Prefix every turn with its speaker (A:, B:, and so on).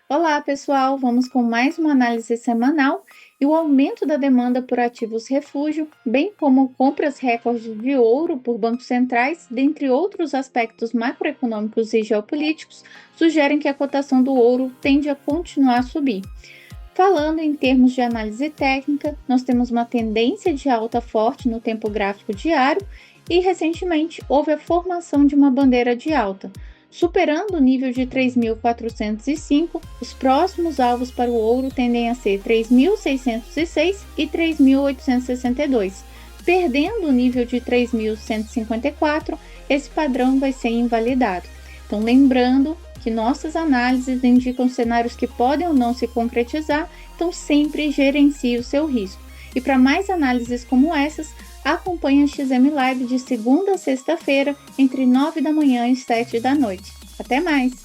A: Olá, pessoal! Vamos com mais uma análise semanal e o aumento da demanda por ativos refúgio, bem como compras recordes de ouro por bancos centrais, dentre outros aspectos macroeconômicos e geopolíticos, sugerem que a cotação do ouro tende a continuar a subir. Falando em termos de análise técnica, nós temos uma tendência de alta forte no tempo gráfico diário e, recentemente, houve a formação de uma bandeira de alta. Superando o nível de 3.405, os próximos alvos para o ouro tendem a ser 3.606 e 3.862. Perdendo o nível de 3.154, esse padrão vai ser invalidado. Então, lembrando que nossas análises indicam cenários que podem ou não se concretizar, então sempre gerencie o seu risco. E para mais análises como essas, acompanhe a XM Live de segunda a sexta-feira, entre 9 da manhã e 7 da noite. Até mais!